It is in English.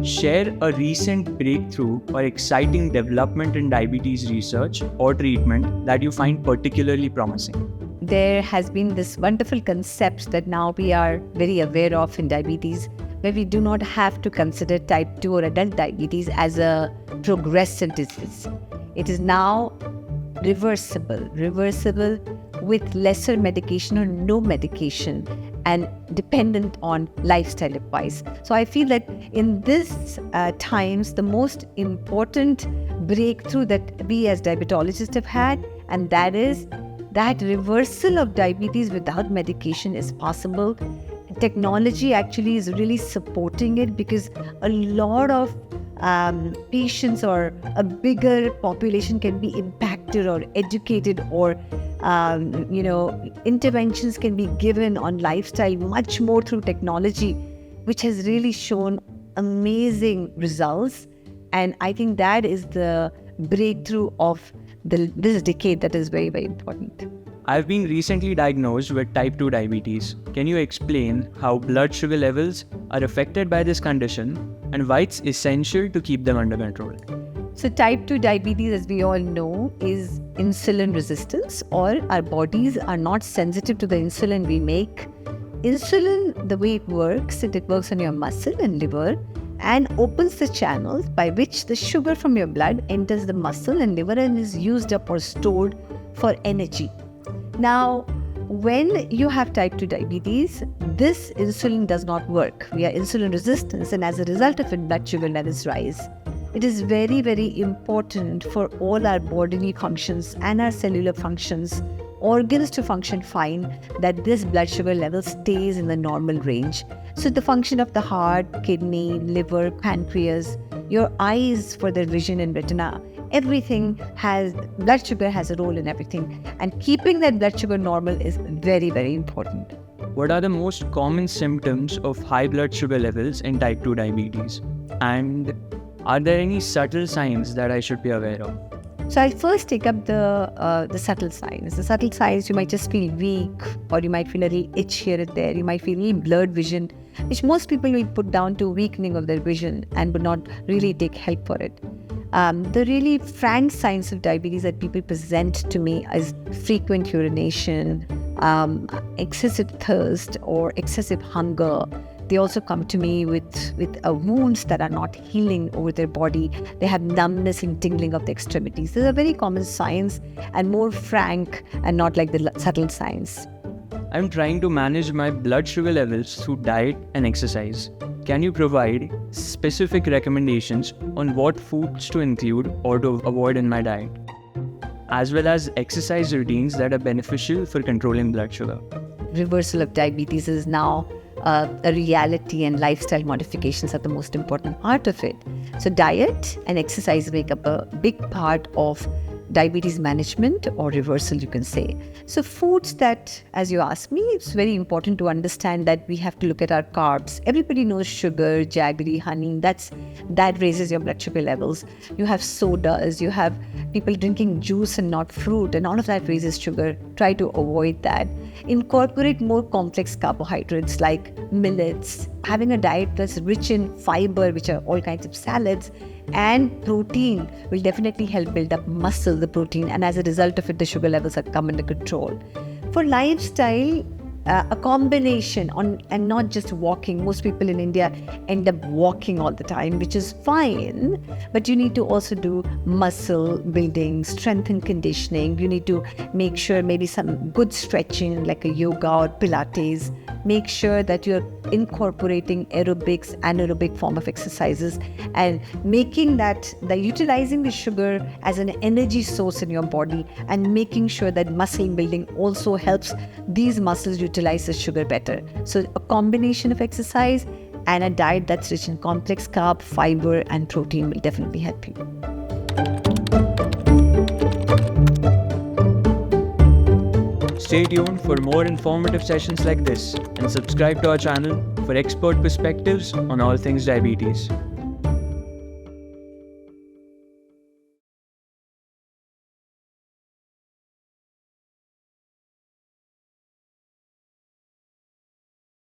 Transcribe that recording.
Share a recent breakthrough or exciting development in diabetes research or treatment that you find particularly promising. There has been this wonderful concept that now we are very aware of in diabetes, where we do not have to consider type 2 or adult diabetes as a progressive disease. It is now reversible with lesser medication or no medication, and dependent on lifestyle advice. So I feel that in this times, the most important breakthrough that we as diabetologists have had, and that is that reversal of diabetes without medication is possible. Technology actually is really supporting it, because a lot of patients or a bigger population can be impacted or educated, or interventions can be given on lifestyle much more through technology, which has really shown amazing results. And I think that is the breakthrough of this decade that is very, very important. I've been recently diagnosed with type 2 diabetes. Can you explain how blood sugar levels are affected by this condition and why it's essential to keep them under control? So type 2 diabetes, as we all know, is insulin resistance, or our bodies are not sensitive to the insulin we make. Insulin, the way it works on your muscle and liver and opens the channels by which the sugar from your blood enters the muscle and liver and is used up or stored for energy. Now, when you have type 2 diabetes, this insulin does not work. We are insulin resistant, and as a result of it, blood sugar levels rise. It is very, very important for all our bodily functions and our cellular functions, organs to function fine, that this blood sugar level stays in the normal range. So the function of the heart, kidney, liver, pancreas, your eyes for their vision and retina, everything blood sugar has a role in everything. And keeping that blood sugar normal is very, very important. What are the most common symptoms of high blood sugar levels in type 2 diabetes? And are there any subtle signs that I should be aware of? So I'll first take up the subtle signs. The subtle signs, you might just feel weak, or you might feel a little itch here and there. You might feel really blurred vision, which most people will put down to weakening of their vision and would not really take help for it. The really frank signs of diabetes that people present to me is frequent urination, excessive thirst, or excessive hunger. They also come to me with wounds that are not healing over their body. They have numbness and tingling of the extremities. These are very common signs and more frank and not like the subtle signs. I'm trying to manage my blood sugar levels through diet and exercise. Can you provide specific recommendations on what foods to include or to avoid in my diet, as well as exercise routines that are beneficial for controlling blood sugar? Reversal of diabetes is now a reality, and lifestyle modifications are the most important part of it. So diet and exercise make up a big part of diabetes management or reversal, you can say. So foods that, as you asked me, it's very important to understand that we have to look at our carbs. Everybody knows sugar, jaggery, honey, that raises your blood sugar levels. You have sodas, you have people drinking juice and not fruit, and all of that raises sugar. Try to avoid that. Incorporate more complex carbohydrates like millets. Having a diet that's rich in fiber, which are all kinds of salads, and protein will definitely help build up muscle, the protein, and as a result of it, the sugar levels are come under control. For lifestyle, a combination and not just walking. Most people in India end up walking all the time, which is fine, but you need to also do muscle building, strength and conditioning. You need to make sure maybe some good stretching like a yoga or Pilates. Make sure that you're incorporating aerobics, anaerobic form of exercises, and making utilizing the sugar as an energy source in your body, and making sure that muscle building also helps these muscles utilize the sugar better. So a combination of exercise and a diet that's rich in complex carb, fiber, and protein will definitely help you. Stay tuned for more informative sessions like this, and subscribe to our channel for expert perspectives on all things diabetes.